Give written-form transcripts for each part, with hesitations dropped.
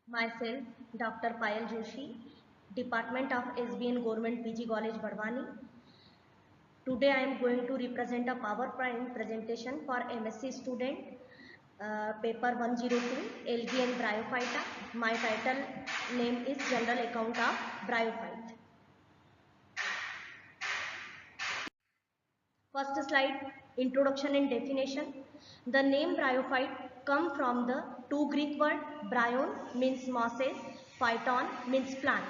Myself, Dr. Payal Joshi, Department of SBN Government PG College, Bardwani. Today I am going to represent a PowerPoint presentation for MSc student, paper 102, Algae and Bryophyta. My title name is General Account of Bryophyte. First slide, introduction and definition. The name bryophyte come from the two Greek word. Bryon means mosses, phyton means plant.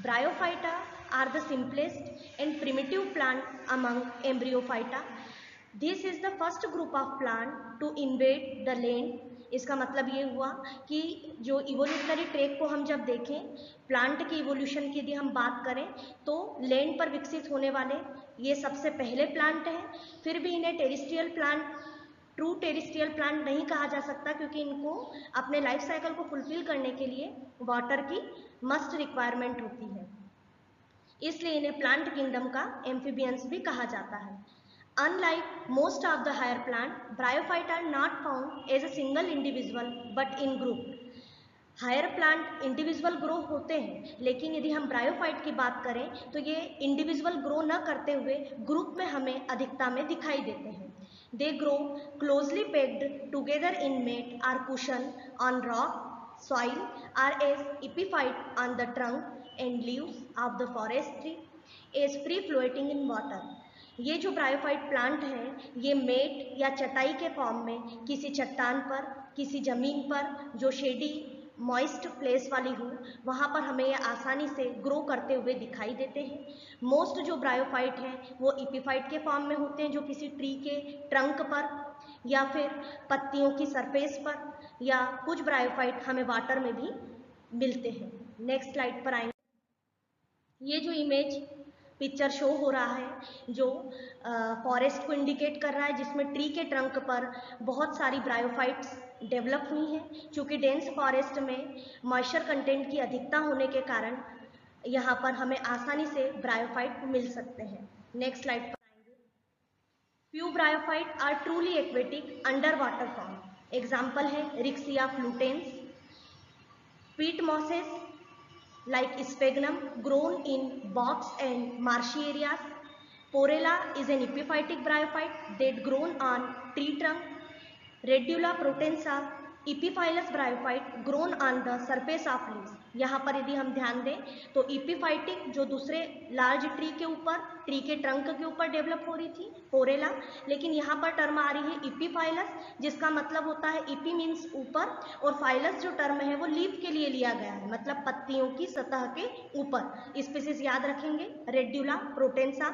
Bryophyta are the simplest and primitive plant among embryophyta. This is the first group of plant to invade the land. इसका मतलब ये हुआ कि जो evolutionary track को हम जब देखें, प्लांट की इवोल्यूशन की यदि हम बात करें तो लैंड पर विकसित होने वाले ये सबसे पहले प्लांट हैं। फिर भी इन्हें terrestrial plant, true terrestrial plant नहीं कहा जा सकता क्योंकि इनको अपने लाइफ साइकिल को फुलफिल करने के लिए वाटर की मस्ट रिक्वायरमेंट होती है, इसलिए इन्हें प्लांट किंगडम का एम्फीबियंस भी कहा जाता है। Unlike most of the higher plant, bryophyte are not found as a single individual but in group. Higher plant individual grow होते हैं, लेकिन यदि हम ब्रायोफाइट की बात करें तो ये इंडिविजुअल ग्रो न करते हुए ग्रुप में हमें अधिकता में दिखाई देते हैं। They grow closely packed together in mat or cushion on rock soil or as epiphyte on the trunk and leaves of the forest tree as free floating in water. ये जो ब्रायोफाइट प्लांट हैं ये met या चटाई के form में किसी चट्टान पर, किसी जमीन पर जो शेडी मॉइस्ट प्लेस वाली हो वहाँ पर हमें ये आसानी से ग्रो करते हुए दिखाई देते हैं। मोस्ट जो ब्रायोफाइट हैं वो इपीफाइट के फॉर्म में होते हैं जो किसी ट्री के ट्रंक पर या फिर पत्तियों की सरफेस पर, या कुछ ब्रायोफाइट हमें वाटर में भी मिलते हैं। नेक्स्ट स्लाइड पर आएंगे। ये जो इमेज पिक्चर शो हो रहा है जो फॉरेस्ट को इंडिकेट कर रहा है जिसमें ट्री के ट्रंक पर बहुत सारी ब्रायोफाइट्स डेवलप हुई हैं। चूँकि डेंस फॉरेस्ट में मॉइस्चर कंटेंट की अधिकता होने के कारण यहाँ पर हमें आसानी से ब्रायोफाइट मिल सकते हैं। नेक्स्ट स्लाइड पर आएंगे। Few bryophyte are truly aquatic under water form. Example है Riccia fluitans, peat mosses like sphagnum grown in bogs and marshy areas. Porella is an epiphytic bryophyte that grown on tree trunk. Redula protensa epiphyllous bryophyte grown on the surface of leaves. यहाँ पर यदि हम ध्यान दें तो इपीफाइटिक जो दूसरे large tree के ऊपर, ट्री के ट्रंक के ऊपर डेवलप हो रही थी पोरेला, लेकिन यहाँ पर टर्म आ रही है इपीफाइलस जिसका मतलब होता है इपी मीन्स ऊपर और फाइलस जो टर्म है वो लीफ के लिए लिया गया है, मतलब पत्तियों की सतह के ऊपर। स्पीसीज याद रखेंगे रेड्यूला प्रोटेंसा।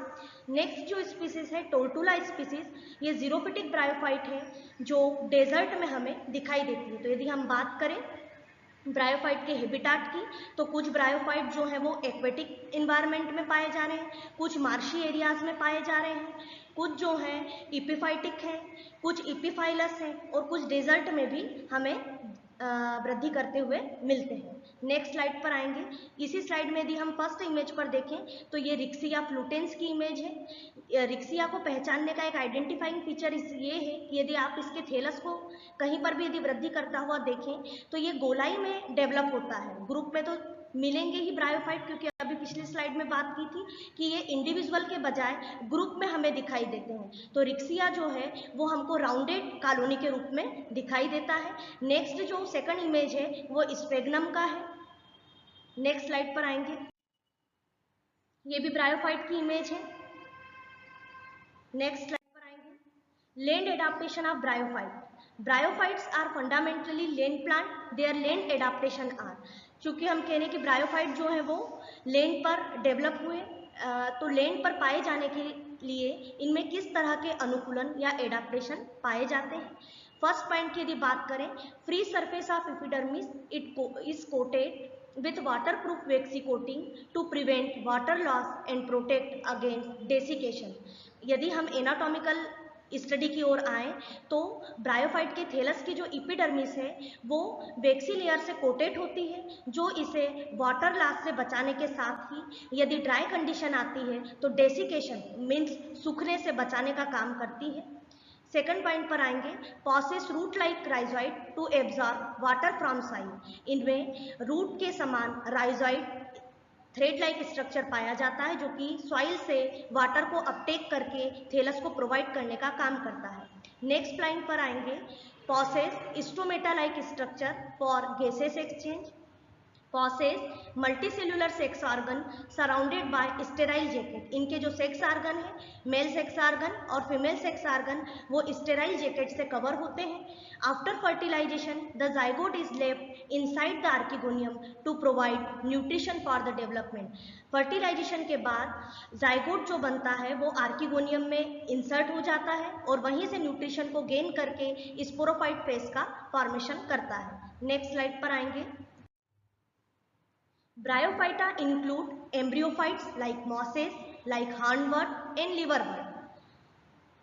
नेक्स्ट जो स्पीसीज है टोर्टुला स्पीसीज, ये जीरोफिटिक ब्रायोफाइट है जो डेजर्ट में हमें दिखाई देती है। तो यदि हम बात करें ब्रायोफाइट के हैबिटाट की तो कुछ ब्रायोफाइट जो है वो एक्वेटिक इन्वायरमेंट में पाए जा रहे हैं, कुछ मार्शी एरियाज में पाए जा रहे हैं, कुछ जो हैं इपीफाइटिक हैं, कुछ इपीफाइलस हैं और कुछ डेजर्ट में भी हमें वृद्धि करते हुए मिलते हैं। नेक्स्ट स्लाइड पर आएंगे। इसी स्लाइड में यदि हम फर्स्ट इमेज पर देखें तो ये रिक्सिया फ्लूटेंस की इमेज है। रिक्सिया को पहचानने का एक आइडेंटिफाइंग फीचर ये है कि यदि आप इसके थैलस को कहीं पर भी यदि वृद्धि करता हुआ देखें तो ये गोलाई में डेवलप होता है। ग्रुप में तो मिलेंगे ही ब्रायोफाइट, क्योंकि अभी पिछली स्लाइड में बात की थी कि ये इंडिविजुअल के बजाय ग्रुप में हमें दिखाई देते हैं। तो रिक्सिया जो है वो हमको राउंडेड कॉलोनी के रूप में दिखाई देता है। नेक्स्ट जो सेकंड इमेज है वो स्फेग्नम का है। नेक्स्ट स्लाइड पर आएंगे। ये भी ब्रायोफाइट की इमेज है। नेक्स्ट स्लाइड पर आएंगे। Land adaptation of bryophyte. Bryophytes are fundamentally land plant, their land adaptation are. चूंकि हम कह रहे हैं कि ब्रायोफाइट जो है वो लैंड पर डेवलप हुए, तो लैंड पर पाए जाने के लिए इनमें किस तरह के अनुकूलन या एडाप्टेशन पाए जाते हैं। फर्स्ट पॉइंट की यदि बात करें, free surface of epidermis it is coated with waterproof waxy coating to prevent water loss and protect against desiccation. यदि हम एनाटॉमिकल स्टडी की ओर आए तो ब्रायोफाइट के थैलस की जो इपिडर्मिस है वो वैक्सी लेयर से कोटेड होती है जो इसे वाटर लॉस से बचाने के साथ ही यदि ड्राई कंडीशन आती है तो डेसिकेशन मीन्स सूखने से बचाने का काम करती है। सेकंड पॉइंट पर आएंगे, possess root like rhizoid to absorb water from soil. इनमें रूट के समान राइजोइड थ्रेड लाइक स्ट्रक्चर पाया जाता है जो कि सॉइल से वाटर को अपटेक करके थैलस को प्रोवाइड करने का काम करता है। नेक्स्ट पॉइंट पर आएंगे, possess stomata like structure for gases exchange. Possess multicellular sex organ surrounded by sterile jacket. इनके जो सेक्स ऑर्गन है, मेल सेक्स ऑर्गन और फीमेल सेक्स ऑर्गन, वो स्टेराइल जैकेट से कवर होते हैं। After fertilization the zygote is left inside the archegonium to provide nutrition for the development. Fertilization के बाद जाइगोट जो बनता है वो आर्किगोनियम में इंसर्ट हो जाता है और वहीं से न्यूट्रिशन को गेन करके स्पोरोफाइट फेस का फॉर्मेशन करता है। नेक्स्ट स्लाइड पर आएंगे। Bryophyta include embryophytes like mosses, like hornwort and liverwort.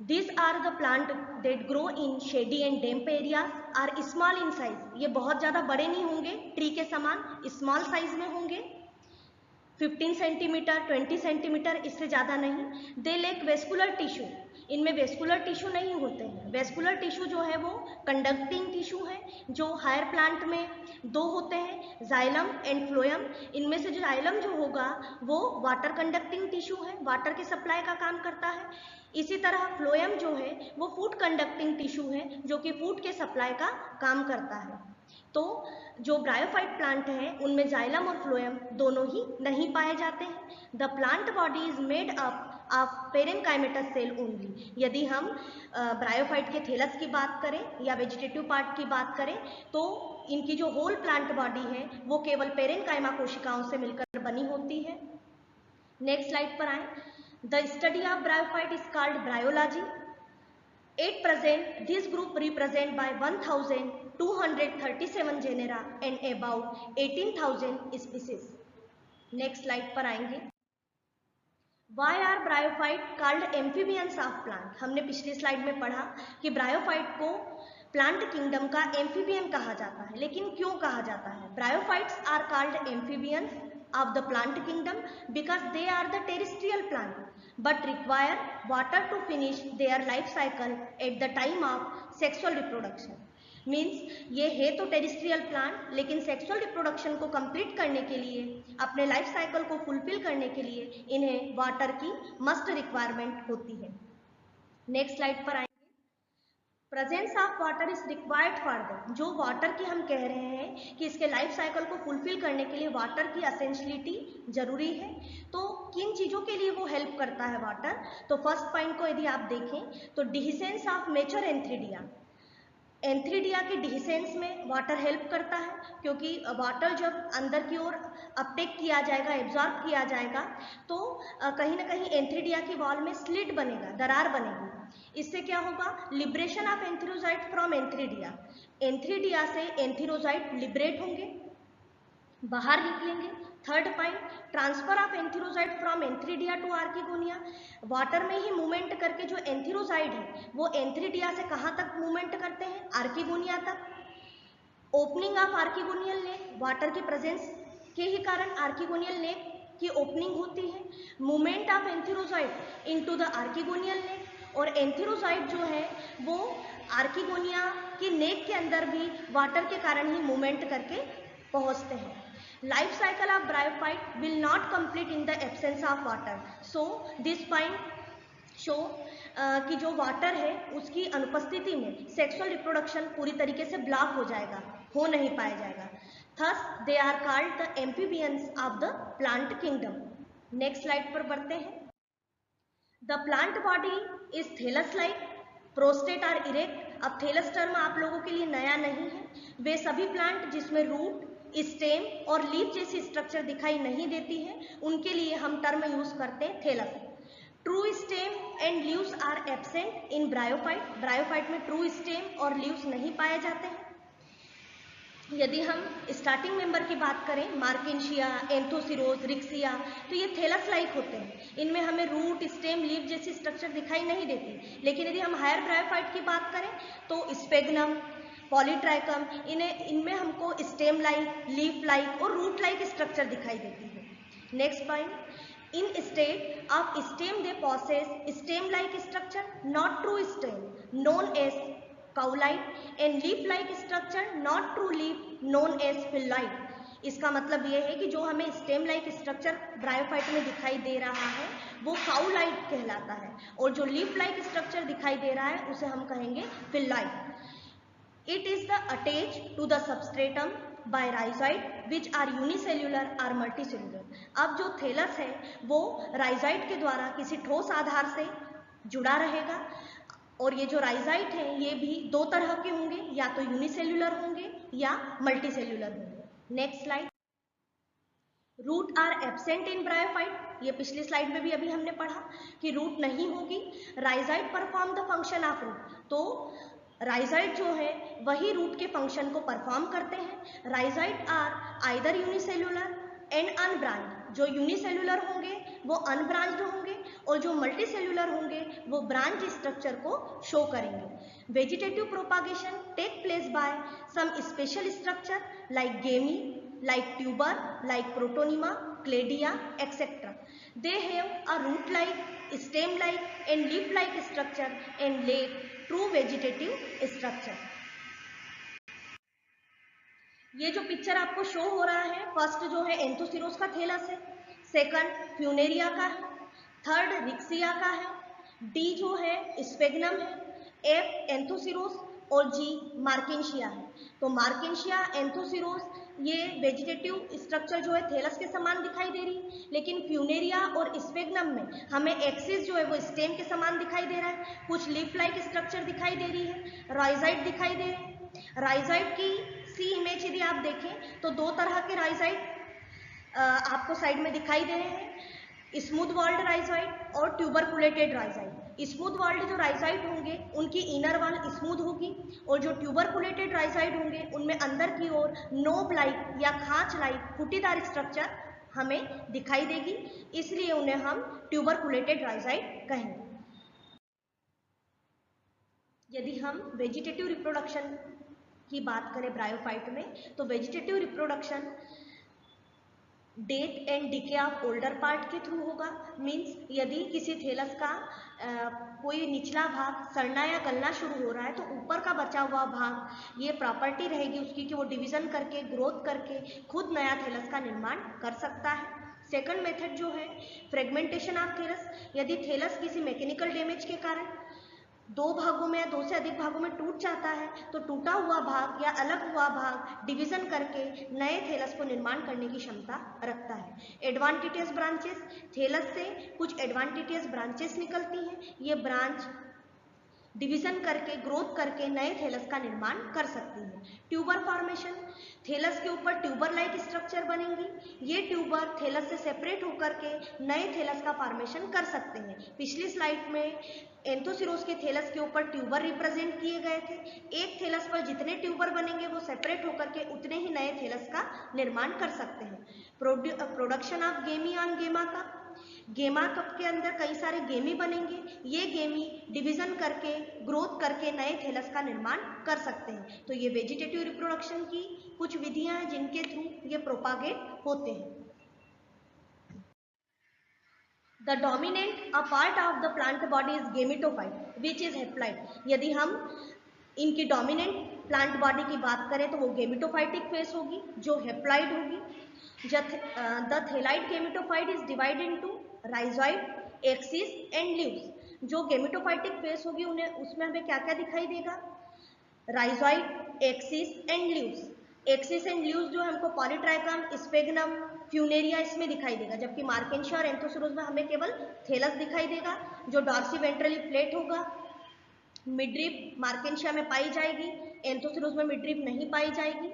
These are the plant that grow in shady and damp areas, are small in size. ये बहुत ज़्यादा बड़े नहीं होंगे, ट्री के समान स्मॉल साइज में होंगे, 15 सेंटीमीटर 20 सेंटीमीटर, इससे ज़्यादा नहीं। दे लेक वेस्कुलर टिश्यू, इनमें वेस्कुलर टिश्यू नहीं होते हैं। वेस्कुलर टिश्यू जो है वो कंडक्टिंग टिश्यू है, जो हायर प्लांट में दो होते हैं, जाइलम एंड फ्लोएम। इनमें से जो जाइलम जो होगा वो वाटर कंडक्टिंग टिश्यू है, वाटर के सप्लाई का काम करता है। इसी तरह फ्लोएम जो है वो फूड कंडक्टिंग टिश्यू है, जो कि फूड के सप्लाई का काम करता है। तो जो ब्रायोफाइट प्लांट हैं उनमें जाइलम और फ्लोएम दोनों ही नहीं पाए जाते हैं। The plant body is made up of parenchymatous cell only. यदि हम ब्रायोफाइट के थैलस की बात करें या वेजिटेटिव पार्ट की बात करें तो इनकी जो होल प्लांट बॉडी है वो केवल पेरेनकाइमा कोशिकाओं से मिलकर बनी होती है। नेक्स्ट स्लाइड पर आए। The study of bryophyte is called bryology. At present, this group represent by 1,237 genera and about 18,000 species. Next slide पर आएंगे। Why are bryophyte called amphibians of plant? हमने पिछली स्लाइड में पढ़ा कि ब्रायोफाइट को प्लांट किंगडम का एम्फीबियन कहा जाता है, लेकिन क्यों कहा जाता है? Bryophytes are called amphibians of the plant kingdom because they are the terrestrial plant but require water to finish their life cycle at the time of sexual reproduction. Means ये है तो टेरिस्ट्रियल प्लांट, लेकिन sexual reproduction को complete करने के लिए, अपने life cycle को फुलफिल करने के लिए इन्हें वाटर की मस्ट रिक्वायरमेंट होती है। नेक्स्ट स्लाइड पर आएंगे। Presence of water is required for that. जो वाटर की हम कह रहे हैं कि इसके लाइफ साइकिल को फुलफिल करने के लिए वाटर की असेंशियलिटी जरूरी है, तो किन चीज़ों के लिए वो हेल्प करता है वाटर? तो फर्स्ट पॉइंट को यदि आप देखें तो डिहिसेंस ऑफ मेच्योर एंथ्रीडिया। एंथ्रीडिया के डिहिसेंस में वाटर हेल्प करता है, क्योंकि वाटर जब अंदर की ओर अपटेक किया जाएगा, एब्जॉर्ब किया जाएगा, तो कहीं ना कहीं एंथ्रीडिया की वॉल में स्लिट बनेगा, दरार बनेगी। इससे क्या होगा? Liberation of antherozoid from antheridia. Antheridia से एंथेरोजाइट लिबरेट होंगे, बाहर निकलेंगे। Third point, transfer of antherozoid from antheridia to archegonia. Water में ही मूवमेंट करके जो एंथेरोजाइट है वो एंथ्रीडिया से कहाँ तक मूवमेंट करते हैं? आर्किगोनिया तक। Opening of archegonial neck, water की प्रेजेंस के ही कारण आर्किगोनियल नेक की ओपनिंग होती है। Movement of antherozoid into the archegonial neck, और एंथेरोजाइट जो है वो आर्किगोनिया की नेक के अंदर भी वाटर के कारण ही मूवमेंट करके पहुंचते हैं। Life cycle of bryophyte will not complete in the absence of water. So this point show कि जो वाटर है उसकी अनुपस्थिति में सेक्सुअल रिप्रोडक्शन पूरी तरीके से ब्लॉक हो जाएगा, हो नहीं पाया जाएगा। Thus they are called the amphibians of the plant kingdom. Next slide पर बढ़ते हैं। The plant body is thallus like, prostrate or erect. अब थैलस टर्म आप लोगों के लिए नया नहीं है। वे सभी प्लांट जिसमें रूट, स्टेम और लीफ जैसी स्ट्रक्चर दिखाई नहीं देती है उनके लिए हम टर्म यूज करते हैं thallus. True stem and leaves are absent in bryophyte. Bryophyte में ट्रू स्टेम और लीव्स नहीं पाए जाते हैं। यदि हम स्टार्टिंग मेंबर की बात करें, मार्केंशिया, एंथोसिरोज, रिक्सिया, तो ये थैलस लाइक होते हैं। इनमें हमें रूट, स्टेम, लीफ जैसी स्ट्रक्चर दिखाई नहीं देती। लेकिन यदि हम हायर ब्रायोफाइट की बात करें तो स्पेगनम, पॉलीट्राइकम, इनमें हमको स्टेम लाइक, लीफ लाइक और रूट लाइक स्ट्रक्चर दिखाई देती है। Next point, Instead of stem, they possess stem-like structure, not true stem, known as cowlite, and leaf-like structure, not true leaf, known as phyllite. इसका मतलब ये है कि जो हमें स्टेम लाइक स्ट्रक्चर ब्रायोफाइट में दिखाई दे रहा है वो काउलाइट कहलाता है, और जो लीफ लाइक स्ट्रक्चर दिखाई दे रहा है उसे हम कहेंगे फिलाइट. It is the attached to the substratum by rhizoid which are unicellular or multicellular. अब जो थैलस है वो राइजोइड के द्वारा किसी ठोस आधार से जुड़ा रहेगा, और ये जो राइजोइड है ये भी दो तरह के होंगे, या तो यूनिसेल्युलर होंगे या मल्टीसेल्युलर होंगे. Next slide. Root are absent in bryophyte. ये पिछली स्लाइड में भी अभी हमने पढ़ा कि रूट नहीं होगी. Rhizoid perform the function of root. तो राइजोइड जो है वही रूट के फंक्शन को परफॉर्म करते हैं. Rhizoid are either unicellular and unbranched. जो यूनिसेल्युलर होंगे वो अनब्रांच्ड होंगे, और जो मल्टीसेल्युलर होंगे वो ब्रांच स्ट्रक्चर को शो करेंगे. Vegetative propagation take place by some special structure like gemmae, like tuber, like protonema, cladia, etc. They have a root-like, stem-like and leaf-like structure and lack true vegetative structure. ये जो picture आपको show हो रहा है, first जो है Anthoceros का thallus है, सेकंड फ्यूनेरिया का है, थर्ड रिक्सिया का है, डी जो है स्पेगनम है, एफ एंथोसिरोस और जी मार्केंशिया है. तो मार्केंशिया, एंथोसिरोस ये वेजिटेटिव स्ट्रक्चर जो है थैलस के समान दिखाई दे रही, लेकिन फ्यूनेरिया और स्पेगनम में हमें एक्सिस जो है वो स्टेम के समान दिखाई दे रहा है. कुछ लीफ लाइक स्ट्रक्चर दिखाई दे रही है, राइजोइड दिखाई दे रहे हैं. राइजोइड की सी इमेज यदि आप देखें तो दो तरह के राइजोइड आपको साइड में दिखाई दे रहे हैं, स्मूथ वॉल्ड राइजोइड और ट्यूबरकुलेटेड राइजोइड. स्मूथ वॉल्ड जो राइजोइड होंगे उनकी इनर वॉल स्मूथ होगी, और जो ट्यूबरकुलेटेड राइजोइड होंगे उनमें अंदर की ओर नोब लाइक या खांच लाइक फूटीदार स्ट्रक्चर हमें दिखाई देगी, इसलिए उन्हें हम ट्यूबरकुलेटेड राइजोइड कहेंगे. यदि हम वेजिटेटिव रिप्रोडक्शन की बात करें ब्रायोफाइट में, तो vegetative reproduction death and decay of older part के थ्रू होगा. मीन्स यदि किसी थैलस का कोई निचला भाग सड़ना या गलना शुरू हो रहा है तो ऊपर का बचा हुआ भाग ये प्रॉपर्टी रहेगी उसकी कि वो डिवीजन करके ग्रोथ करके खुद नया थैलस का निर्माण कर सकता है. सेकंड मेथड जो है फ्रेगमेंटेशन ऑफ थैलस. यदि थैलस किसी मैकेनिकल डैमेज के कारण दो भागों में या दो से अधिक भागों में टूट जाता है तो टूटा हुआ भाग या अलग हुआ भाग डिवीजन करके नए थैलस को निर्माण करने की क्षमता रखता है. एडवांटिटियस ब्रांचेस. थैलस से कुछ एडवांटिटियस ब्रांचेस निकलती हैं. ये ब्रांच डिवीजन करके ग्रोथ करके नए थैलस का निर्माण कर सकती है. Tuber formation. थैलस के ऊपर ट्यूबर लाइक स्ट्रक्चर बनेंगी. ये ट्यूबर थैलस से सेपरेट होकर के नए थैलस का फॉर्मेशन कर सकते हैं. पिछली स्लाइड में एंथोसिरोस के थैलस के ऊपर ट्यूबर रिप्रेजेंट किए गए थे. एक थैलस पर जितने ट्यूबर बनेंगे वो सेपरेट होकर के उतने ही नए थैलस का निर्माण कर सकते हैं. प्रोडक्शन ऑफ गेमी ऑन गेमा कप. गेमा कप के अंदर कई सारे गेमी बनेंगे. ये गेमी डिवीजन करके ग्रोथ करके नए थैलस का निर्माण कर सकते हैं. तो ये वेजिटेटिव रिप्रोडक्शन की कुछ विधियां हैं जिनके थ्रू ये प्रोपागेट होते हैं. The dominant a part of the plant body is gametophyte which is haploid. यदि हम इनकी डोमिनेंट प्लांट बॉडी की बात करें तो वो गेमेटोफाइटिक फेस होगी जो हेप्लॉइड होगी. The thalloid gametophyte is divided into rhizoid, axis and leaves. जो गेमेटोफाइटिक फेस होगी उन्हें उसमें हमें क्या क्या दिखाई देगा? Rhizoid, axis and leaves. Axis and leaves जो हमको पॉलीट्राइकम, स्पेगनम, फ्यूनेरिया इसमें दिखाई देगा, जबकि मार्केंशिया और एंथोसिरोस में हमें केवल थैलस दिखाई देगा जो डॉर्सी वेंट्रली प्लेट होगा. मिडरिप मार्केंशिया में पाई जाएगी, एंथोसिरोस में मिडरिप नहीं पाई जाएगी.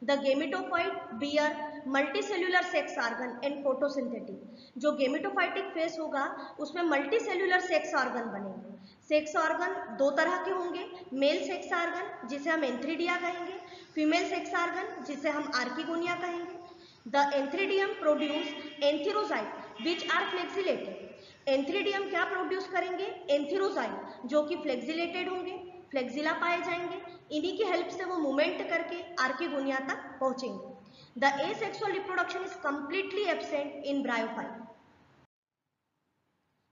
The gametophyte bear multicellular sex organ and photosynthetic. जो गेमेटोफाइटिक फेस होगा उसमें मल्टीसेल्युलर सेक्स ऑर्गन बनेंगे. सेक्स ऑर्गन दो तरह के होंगे. मेल सेक्स ऑर्गन जिसे हम एंथ्रीडिया कहेंगे, फीमेल सेक्स ऑर्गन जिसे हम आर्किगोनिया कहेंगे. The antheridium produce antherozoid which are flagellated. Antheridium क्या प्रोड्यूस करेंगे? एंथीरोजाइट जो कि फ्लेक्सिलेटेड होंगे, फ्लेक्सिला पाए जाएंगे. इन्हीं की हेल्प से वो मूवमेंट करके आर्किगोनिया तक पहुंचेंगे. The asexual reproduction is completely absent in bryophyte.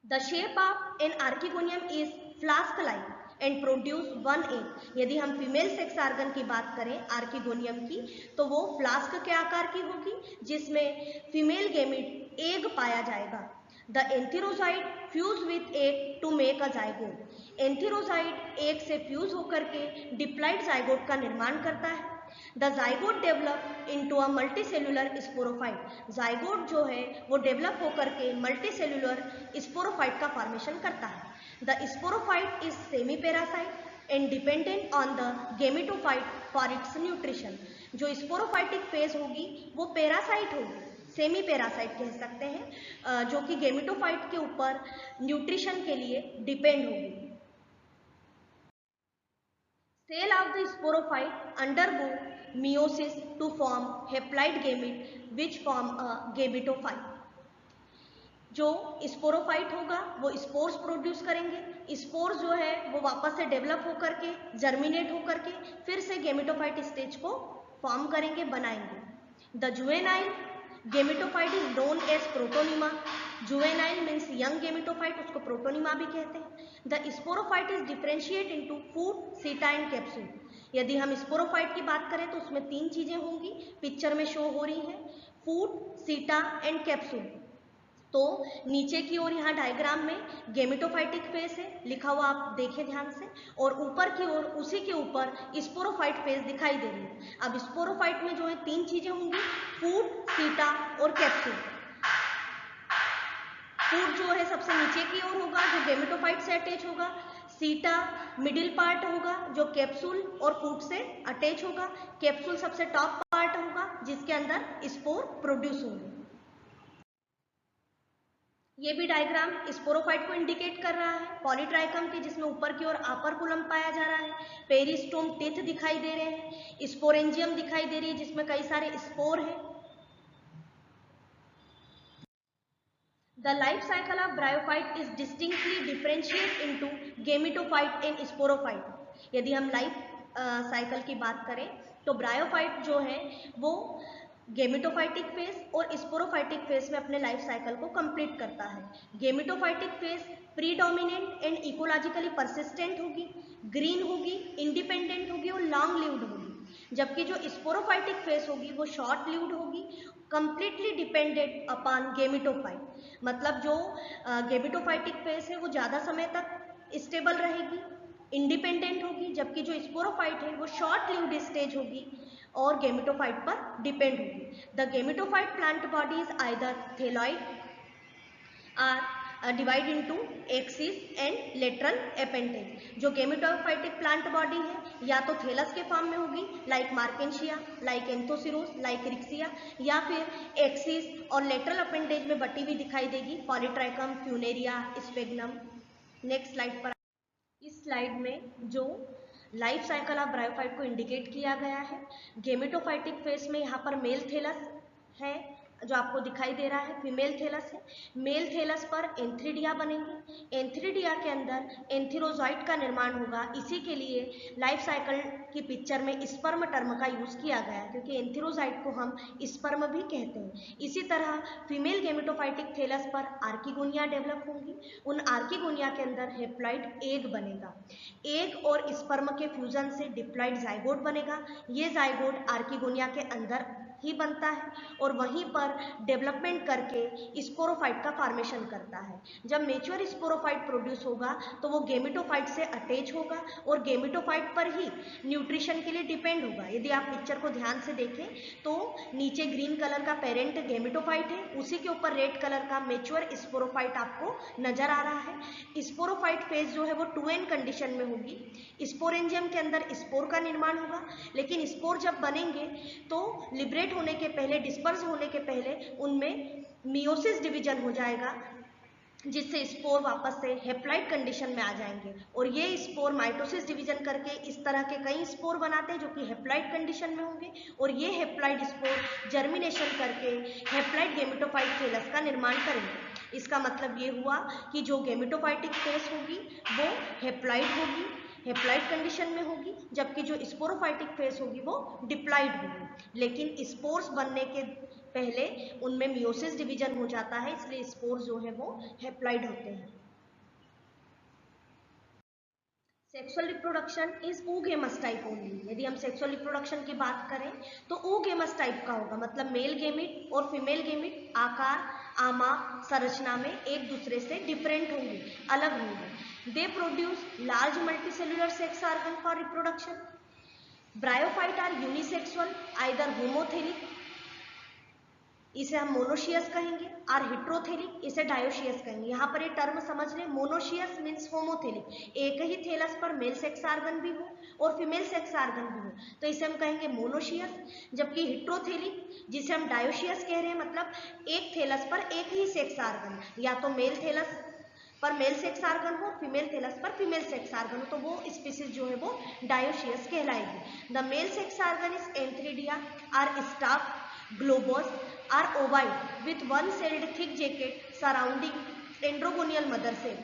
The shape of an archegonium is flask like and produce one egg. यदि हम फीमेल सेक्स ऑर्गन की बात करें आर्किगोनियम की, तो वो फ्लास्क के आकार की होगी जिसमें फीमेल गेमिट एग पाया जाएगा। The antherozoid fuse with egg to make a zygote. Antherozoid egg से फ्यूज होकर के डिप्लॉइड जाइगोट का निर्माण करता है। The zygote develop into a multicellular sporophyte. Zygote जो है वो डेवलप होकर के मल्टीसेल्युलर स्पोरोफाइट का फॉर्मेशन करता है। The sporophyte is semi parasite and dependent on the gametophyte for its nutrition. जो स्पोरोफाइटिक फेज होगी वो पैरासाइट होगी, सेमी पैरासाइट कह सकते हैं, जो कि गेमेटोफाइट के ऊपर न्यूट्रिशन के लिए डिपेंड होगी। Cell of the sporophyte undergo meiosis to form haploid gamete which form a gametophyte. जो स्पोरोफाइट होगा वो स्पोर्स प्रोड्यूस करेंगे। स्पोर्स जो है वो वापस से डेवलप होकर के जर्मिनेट होकर के फिर से गेमेटोफाइट स्टेज को फॉर्म करेंगे, बनाएंगे। The juvenile gametophyte is known as protonema. Juvenile means young gametophyte, उसको प्रोटोनिमा भी कहते हैं। The sporophyte is differentiate into foot, seta and capsule. यदि हम स्पोरोफाइट की बात करें तो उसमें तीन चीजें होंगी, पिक्चर में शो हो रही हैं, फूड, सीटा एंड कैप्सूल। तो नीचे की ओर यहाँ डायग्राम में गेमेटोफाइटिक फेज है लिखा हुआ, आप देखें ध्यान से, और ऊपर की ओर उसी के ऊपर स्पोरोफाइट फेज दिखाई दे रही है। अब स्पोरोफाइट में जो है तीन चीजें होंगी, फूड, सीटा और कैप्सूल। फूड जो है सबसे नीचे की ओर होगा जो गेमेटोफाइट से अटैच होगा। सीटा मिडिल पार्ट होगा जो कैप्सूल और फूड से अटैच होगा। कैप्सूल सबसे टॉप पार्ट होगा जिसके अंदर स्पोर प्रोड्यूस होंगे। ये भी डायग्राम स्पोरोफाइट को इंडिकेट कर रहा है, पॉलीट्राइकम के, जिसमें ऊपर की ओर आपर्कुलम पाया जा रहा है, पेरिस्टोम टिथ दिखाई दे रहे हैं, स्पोरेंजियम दिखाई दे रही है जिसमें कई सारे स्पोर हैं। The life cycle of bryophyte is distinctly differentiated into gametophyte and sporophyte. यदि हम लाइफ साइकिल की बात करें तो ब्रायोफाइट जो है वो गेमेटोफाइटिक फेज और स्पोरोफाइटिक फेज में अपने लाइफ साइकिल को कंप्लीट करता है। Gametophytic phase predominant and ecologically persistent होगी, ग्रीन होगी, इंडिपेंडेंट होगी और लॉन्ग लिव्ड होगी। जबकि जो स्पोरोफाइटिक फेज होगी वो शॉर्ट लिव्ड होगी, कंप्लीटली डिपेंडेंट अपॉन गेमेटोफाइट। मतलब जो गेमेटोफाइटिक फेज है वो ज़्यादा समय तक स्टेबल रहेगी, इंडिपेंडेंट होगी, जबकि जो स्पोरोफाइट है वो शॉर्ट लिव्ड स्टेज होगी और गेमेटोफाइट पर डिपेंड होगी। The gametophyte plant body is either thalloid or divide into axis and lateral appendage. जो गेमेटोफाइटिक प्लांट बॉडी है या तो थैलस के फॉर्म में होगी like Marchantia, like Anthoceros, like Riccia, या फिर एक्सिस और लेटरल अपेंडेज में बटी हुई दिखाई देगी, Polytrichum, Funaria, sphagnum. Next slide पर, इस स्लाइड में जो लाइफ साइकिल ऑफ ब्रायोफाइट को इंडिकेट किया गया है, गेमेटोफाइटिक फेज में यहाँ पर मेल थैलस है जो आपको दिखाई दे रहा है, फीमेल थैलस है। मेल थैलस पर एंथ्रीडिया बनेंगे, एंथ्रीडिया के अंदर एंथेरोजाइट का निर्माण होगा। इसी के लिए लाइफ साइकिल की पिक्चर में स्पर्म टर्म का यूज किया गया है क्योंकि एंथेरोजाइट को हम स्पर्म भी कहते हैं। इसी तरह फीमेल गेमेटोफाइटिक थैलस पर आर्किगोनिया डेवलप होंगी, उन आर्किगोनिया के अंदर हेप्लॉइड एग बनेगा। एग और स्पर्म के फ्यूजन से डिप्लॉइड जाइगोट बनेगा। ये जाइगोट आर्किगोनिया के अंदर ही बनता है और वहीं पर डेवलपमेंट करके स्पोरोफाइट का फॉर्मेशन करता है। जब मेच्योर स्पोरोफाइट प्रोड्यूस होगा तो वो गेमेटोफाइट से अटैच होगा और गेमेटोफाइट पर ही न्यूट्रिशन के लिए डिपेंड होगा। यदि आप पिक्चर को ध्यान से देखें तो नीचे ग्रीन कलर का पेरेंट गेमेटोफाइट है, उसी के ऊपर रेड कलर का मेच्योर स्पोरोफाइट आपको नजर आ रहा है। स्पोरोफाइट फेज जो है वो 2n कंडीशन में होगी। स्पोरेंजियम के अंदर स्पोर का निर्माण होगा, लेकिन स्पोर जब बनेंगे तो लिबरेट होने के पहले, डिस्पर्स होने के पहले उनमें मियोसिस डिवीजन हो जाएगा जिससे स्पोर वापस से हेप्लॉइड कंडीशन में आ जाएंगे और ये स्पोर माइटोसिस डिवीजन करके इस तरह के कई स्पोर बनाते हैं जो कि हेप्लॉइड कंडीशन में होंगे और ये हेप्लॉइड स्पोर जर्मिनेशन करके हेप्लॉइड गेमेटोफाइट थैलस का निर्माण करेंगे। इसका मतलब ये हुआ कि जो गेमेटोफाइटिक फेज होगी वो हेप्लॉइड होगी, हेप्लॉइड कंडीशन में होगी, जबकि जो स्पोरोफाइटिक फेज होगी वो डिप्लॉइड होगी। लेकिन स्पोर्स बनने के पहले उनमें मियोसिस डिवीजन हो जाता है, इसलिए स्पोर जो है वो हैप्लॉइड होते हैं। Sexual reproduction is oogamous type only. यदि हम सेक्सुअल रिप्रोडक्शन की बात करें तो oogamous टाइप का होगा, मतलब मेल गेमिट और फीमेल गेमिट आकार, आमाप, संरचना में एक दूसरे से डिफरेंट होंगे, अलग होंगे। They produce large multicellular sex organ for reproduction. Bryophyte are unisexual, either homothallic, इसे हम मोनोशियस कहेंगे, और हिट्रोथेलिक, इसे डायोशियस कहेंगे। यहाँ पर ये टर्म समझ लें, मोनोशियस मीन्स होमोथेलिक, एक ही थेलस पर मेल सेक्स ऑर्गन भी हो और फीमेल सेक्स ऑर्गन भी हो, तो इसे हम कहेंगे मोनोशियस। जबकि हिट्रोथेलिक, जिसे हम डायोशियस कह रहे हैं, मतलब एक थेलस पर एक ही सेक्स ऑर्गन, या तो मेल थेलस पर मेल सेक्स ऑर्गन हो, फीमेल थेलस पर फीमेल सेक्स ऑर्गन हो, तो वो स्पीसीज जो है वो डायोशियस कहलाएगी। The male sex organ is antheridia are stalked globose are ovide with one-celled thick jacket surrounding androgonial mother cell.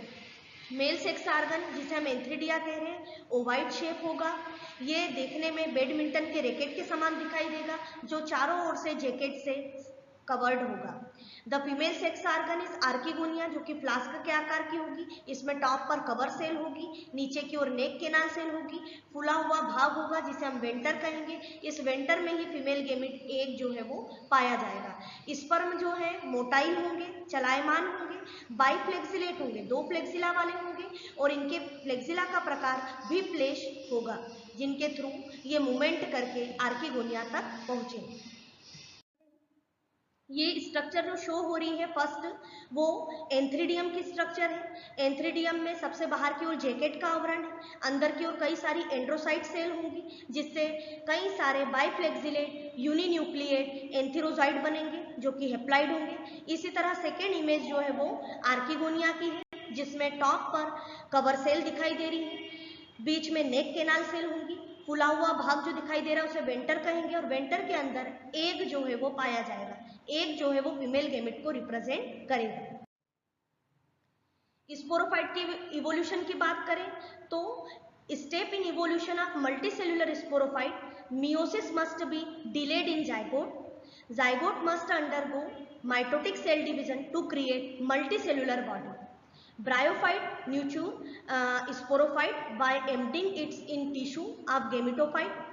Male sex organ जिसे हम एंथ्रीडिया कह रहे हैं, ओवाइड शेप होगा। ये देखने में बैडमिंटन के रैकेट के समान दिखाई देगा, जो चारों ओर से जैकेट से कवर्ड होगा। The female sex organ is archegonia, जो कि फ्लास्क के आकार की होगी। इसमें टॉप पर कवर सेल होगी, नीचे की ओर नेक केनाल सेल होगी, फूला हुआ भाग होगा जिसे हम वेंटर कहेंगे। इस वेंटर में ही फीमेल गेमिट एग जो है वो पाया जाएगा। स्पर्म जो है मोटाइल होंगे, चलायमान होंगे, बाईफ्लेक्सिलेट होंगे, दो फ्लेक्सिला वाले होंगे, और इनके फ्लेक्सिला का प्रकार भी फ्लेश होगा, जिनके थ्रू ये मूवमेंट करके आर्किगोनिया तक पहुंचे। ये स्ट्रक्चर जो शो हो रही है फर्स्ट, वो एंथ्रीडियम की स्ट्रक्चर है। एंथ्रीडियम में सबसे बाहर की ओर जैकेट का आवरण है, अंदर की ओर कई सारी एंड्रोसाइट सेल होंगी, जिससे कई सारे बाइफ्लेक्सिलेट यूनिन्यूक्लिएट एंथीरोजाइट बनेंगे, जो कि हेप्लाइड होंगे। इसी तरह सेकेंड इमेज जो है वो आर्किगोनिया की है, जिसमें टॉप पर कवर सेल दिखाई दे रही है, बीच में नेक केनाल सेल होंगी, फूला हुआ भाग जो दिखाई दे रहा है उसे वेंटर कहेंगे, और वेंटर के अंदर एग जो है वो पाया जाएगा। एग जो है वो फीमेल गेमेट को रिप्रेजेंट करेगा। स्पोरोफाइट की इवोल्यूशन की बात करें तो step in evolution of multicellular sporophyte, meiosis must be delayed in zygote. Zygote must undergo mitotic cell division to create multicellular body. Bryophyte nurture sporophyte by emptying it in tissue of gametophyte।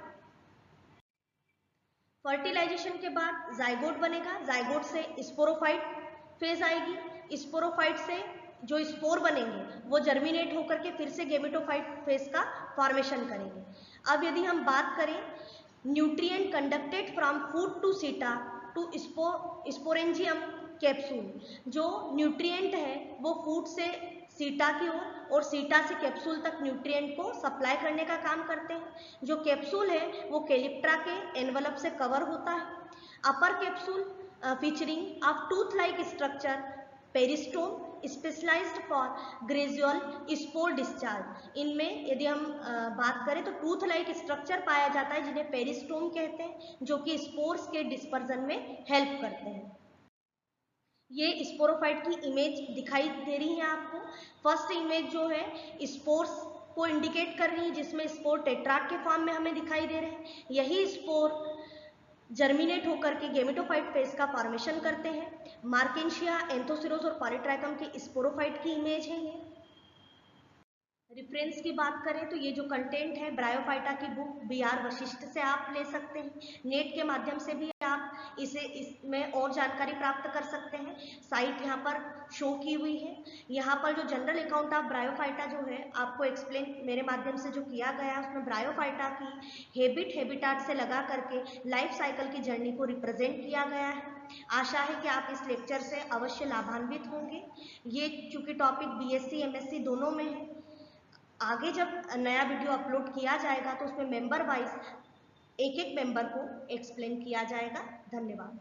Fertilization के बाद zygote बनेगा, zygote से sporophyte phase आएगी, sporophyte से जो spore बनेंगे वो germinate होकर के फिर से गेमेटोफाइट फेज का फॉर्मेशन करेंगे। अब यदि हम बात करें nutrient conducted from foot to seta to sporangium capsule, जो न्यूट्रिएंट है वो फूड से सीटा की ओर और सीटा से कैप्सूल तक न्यूट्रिएंट को सप्लाई करने का काम करते हैं। जो कैप्सूल है वो कैलिप्ट्रा के एनवलप से कवर होता है। Upper capsule featuring of tooth like structure, peristome specialised for gradual spore discharge. इनमें यदि हम बात करें तो टूथ लाइक स्ट्रक्चर पाया जाता है, जिन्हें पेरिस्टोम कहते हैं, जो कि स्पोर्स के डिस्पर्जन में हेल्प करते हैं। ये स्पोरोफाइट की इमेज दिखाई दे रही है आपको। फर्स्ट इमेज जो है स्पोर्स को इंडिकेट कर रही है, जिसमें स्पोर टेट्राड के फॉर्म में हमें दिखाई दे रहे हैं। यही स्पोर जर्मिनेट होकर के गेमेटोफाइट फेज का फॉर्मेशन करते हैं। मार्केंशिया, एंथोसिरोस और पॉलीट्राइकम की स्पोरोफाइट की इमेज है ये। रेफरेंस की बात करें तो ये जो कंटेंट है ब्रायोफाइटा की बुक BR वशिष्ठ से आप ले सकते हैं। नेट के माध्यम से भी आप इसमें और जानकारी प्राप्त कर सकते हैं। साइट यहाँ पर शो की हुई है। यहाँ पर जो जनरल अकाउंट ऑफ ब्रायोफाइटा जो है आपको एक्सप्लेन मेरे माध्यम से जो किया गया है, उसमें ब्रायोफाइटा की हैबिटाट से लगा करके लाइफ साइकिल की जर्नी को रिप्रेजेंट किया गया है। आशा है कि आप इस लेक्चर से अवश्य लाभान्वित होंगे। ये चूंकि टॉपिक BSc MSc दोनों में है, आगे जब नया वीडियो अपलोड किया जाएगा तो उसमें मेंबर वाइज एक एक मेंबर को एक्सप्लेन किया जाएगा। धन्यवाद।